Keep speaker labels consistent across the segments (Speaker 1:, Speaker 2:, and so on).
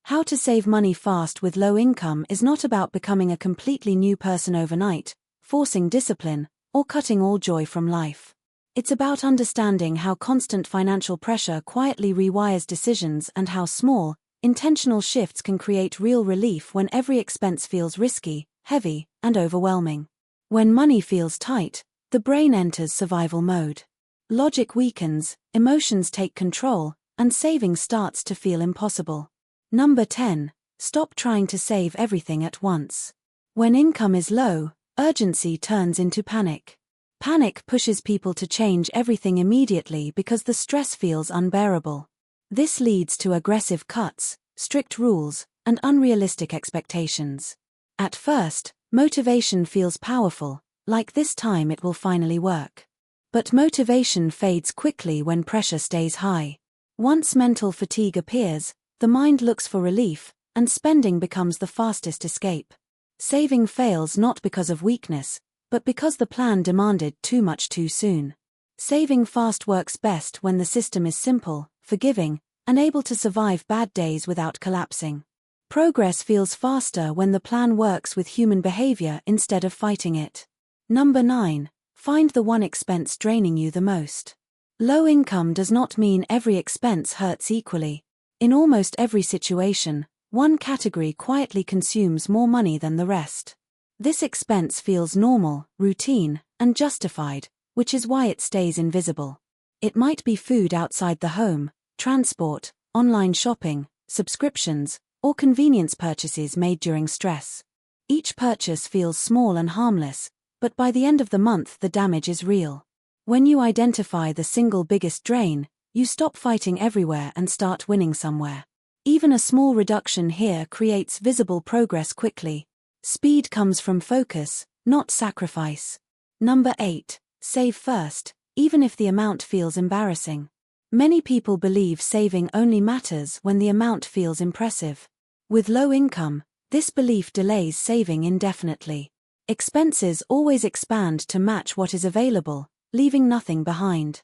Speaker 1: How to save money fast with low income is not about becoming a completely new person overnight, forcing discipline, or cutting all joy from life. It's about understanding how constant financial pressure quietly rewires decisions and how small, intentional shifts can create real relief when every expense feels risky, heavy, and overwhelming. When money feels tight, the brain enters survival mode. Logic weakens, emotions take control, and saving starts to feel impossible. Number 10. Stop trying to save everything at once. When income is low, urgency turns into panic. Panic pushes people to change everything immediately because the stress feels unbearable. This leads to aggressive cuts, strict rules, and unrealistic expectations. At first, motivation feels powerful, like this time it will finally work. But motivation fades quickly when pressure stays high. Once mental fatigue appears, the mind looks for relief, and spending becomes the fastest escape. Saving fails not because of weakness, but because the plan demanded too much too soon. Saving fast works best when the system is simple, forgiving, and able to survive bad days without collapsing. Progress feels faster when the plan works with human behavior instead of fighting it. Number 9. Find the one expense draining you the most. Low income does not mean every expense hurts equally. In almost every situation, one category quietly consumes more money than the rest. This expense feels normal, routine, and justified, which is why it stays invisible. It might be food outside the home, transport, online shopping, subscriptions, or convenience purchases made during stress. Each purchase feels small and harmless, but by the end of the month the damage is real. When you identify the single biggest drain, you stop fighting everywhere and start winning somewhere. Even a small reduction here creates visible progress quickly. Speed comes from focus, not sacrifice. Number 8. Save first, even if the amount feels embarrassing. Many people believe saving only matters when the amount feels impressive. With low income, this belief delays saving indefinitely. Expenses always expand to match what is available, leaving nothing behind.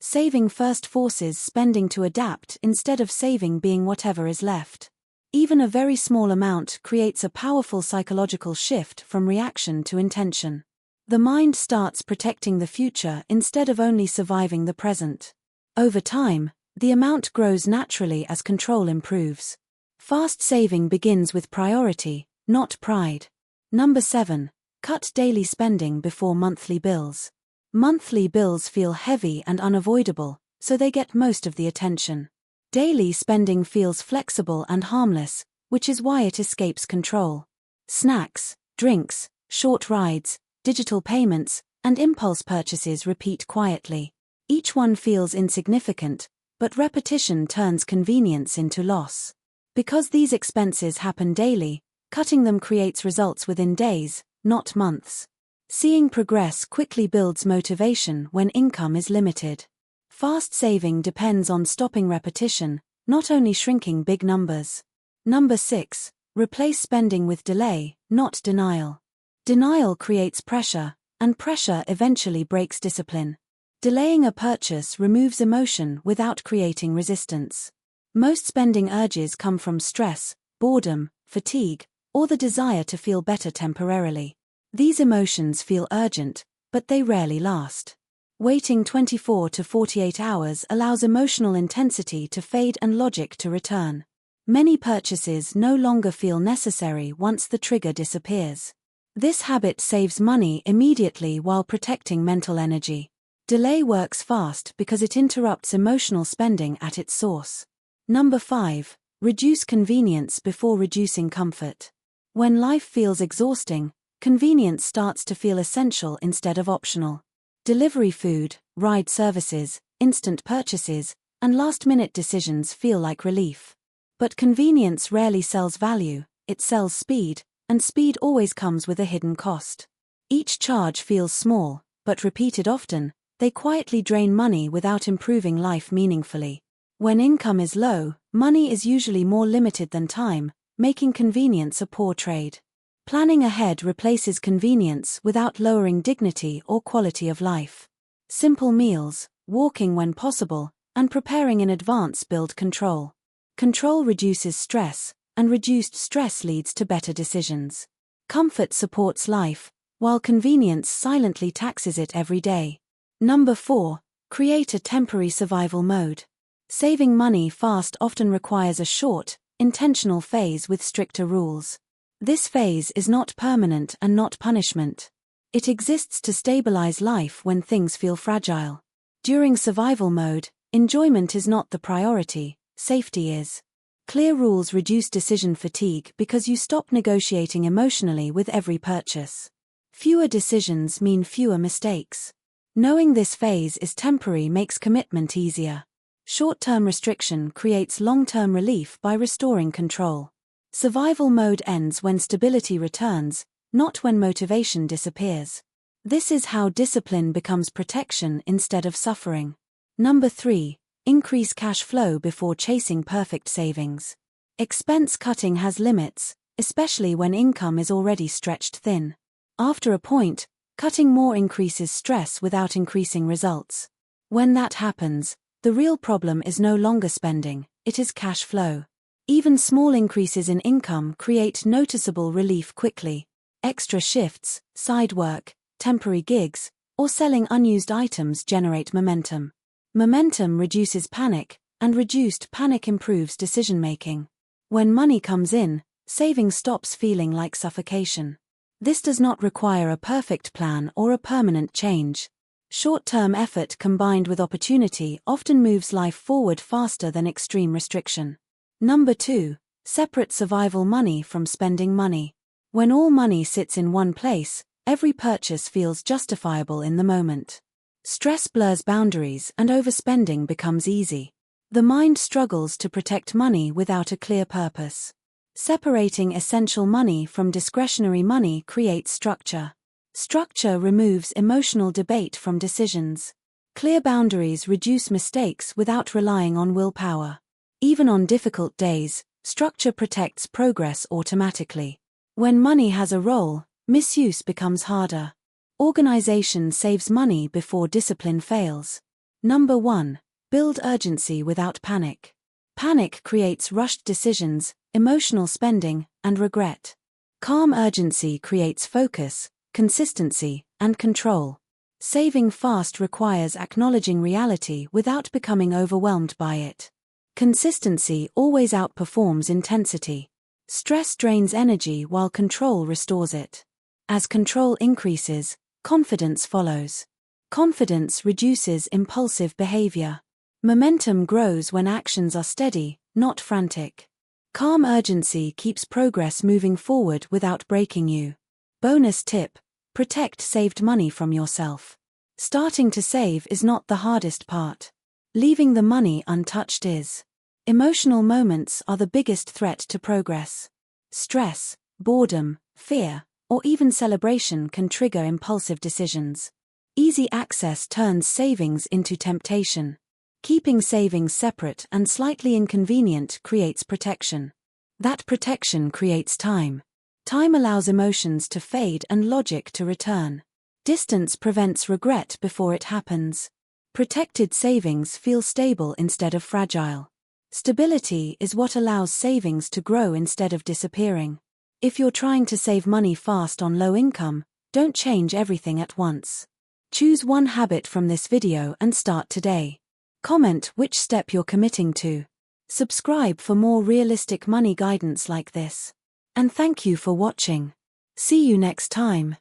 Speaker 1: Saving first forces spending to adapt instead of saving being whatever is left. Even a very small amount creates a powerful psychological shift from reaction to intention. The mind starts protecting the future instead of only surviving the present. Over time, the amount grows naturally as control improves. Fast saving begins with priority, not pride. Number 7. Cut daily spending before monthly bills. Monthly bills feel heavy and unavoidable, so they get most of the attention. Daily spending feels flexible and harmless, which is why it escapes control. Snacks, drinks, short rides, digital payments, and impulse purchases repeat quietly. Each one feels insignificant, but repetition turns convenience into loss. Because these expenses happen daily, cutting them creates results within days, not months. Seeing progress quickly builds motivation when income is limited. Fast saving depends on stopping repetition, not only shrinking big numbers. Number 6. Replace spending with delay, not denial. Denial creates pressure, and pressure eventually breaks discipline. Delaying a purchase removes emotion without creating resistance. Most spending urges come from stress, boredom, fatigue, or the desire to feel better temporarily. These emotions feel urgent, but they rarely last. Waiting 24 to 48 hours allows emotional intensity to fade and logic to return. Many purchases no longer feel necessary once the trigger disappears. This habit saves money immediately while protecting mental energy. Delay works fast because it interrupts emotional spending at its source. Number 5. Reduce convenience before reducing comfort. When life feels exhausting, convenience starts to feel essential instead of optional. Delivery food, ride services, instant purchases, and last-minute decisions feel like relief. But convenience rarely sells value, it sells speed, and speed always comes with a hidden cost. Each charge feels small, but repeated often, they quietly drain money without improving life meaningfully. When income is low, money is usually more limited than time, making convenience a poor trade. Planning ahead replaces convenience without lowering dignity or quality of life. Simple meals, walking when possible, and preparing in advance build control. Control reduces stress, and reduced stress leads to better decisions. Comfort supports life, while convenience silently taxes it every day. Number 4. Create a temporary survival mode. Saving money fast often requires a short, intentional phase with stricter rules. This phase is not permanent and not punishment. It exists to stabilize life when things feel fragile. During survival mode, enjoyment is not the priority, safety is. Clear rules reduce decision fatigue because you stop negotiating emotionally with every purchase. Fewer decisions mean fewer mistakes. Knowing this phase is temporary makes commitment easier. Short-term restriction creates long-term relief by restoring control. Survival mode ends when stability returns, not when motivation disappears. This is how discipline becomes protection instead of suffering. Number 3. Increase cash flow before chasing perfect savings. Expense cutting has limits, especially when income is already stretched thin. After a point, cutting more increases stress without increasing results. When that happens, the real problem is no longer spending, it is cash flow. Even small increases in income create noticeable relief quickly. Extra shifts, side work, temporary gigs, or selling unused items generate momentum. Momentum reduces panic, and reduced panic improves decision-making. When money comes in, saving stops feeling like suffocation. This does not require a perfect plan or a permanent change. Short-term effort combined with opportunity often moves life forward faster than extreme restriction. Number 2. Separate survival money from spending money. When all money sits in one place, every purchase feels justifiable in the moment. Stress blurs boundaries and overspending becomes easy. The mind struggles to protect money without a clear purpose. Separating essential money from discretionary money creates structure. Structure removes emotional debate from decisions. Clear boundaries reduce mistakes without relying on willpower. Even on difficult days, structure protects progress automatically. When money has a role, misuse becomes harder. Organization saves money before discipline fails. Number 1. Build urgency without panic. Panic creates rushed decisions, emotional spending, and regret. Calm urgency creates focus, consistency, and control. Saving fast requires acknowledging reality without becoming overwhelmed by it. Consistency always outperforms intensity. Stress drains energy while control restores it. As control increases, confidence follows. Confidence reduces impulsive behavior. Momentum grows when actions are steady, not frantic. Calm urgency keeps progress moving forward without breaking you. Bonus tip: protect saved money from yourself. Starting to save is not the hardest part. Leaving the money untouched is. Emotional moments are the biggest threat to progress. Stress, boredom, fear, or even celebration can trigger impulsive decisions. Easy access turns savings into temptation. Keeping savings separate and slightly inconvenient creates protection. That protection creates time. Time allows emotions to fade and logic to return. Distance prevents regret before it happens. Protected savings feel stable instead of fragile. Stability is what allows savings to grow instead of disappearing. If you're trying to save money fast on low income, don't change everything at once. Choose one habit from this video and start today. Comment which step you're committing to. Subscribe for more realistic money guidance like this. And thank you for watching. See you next time.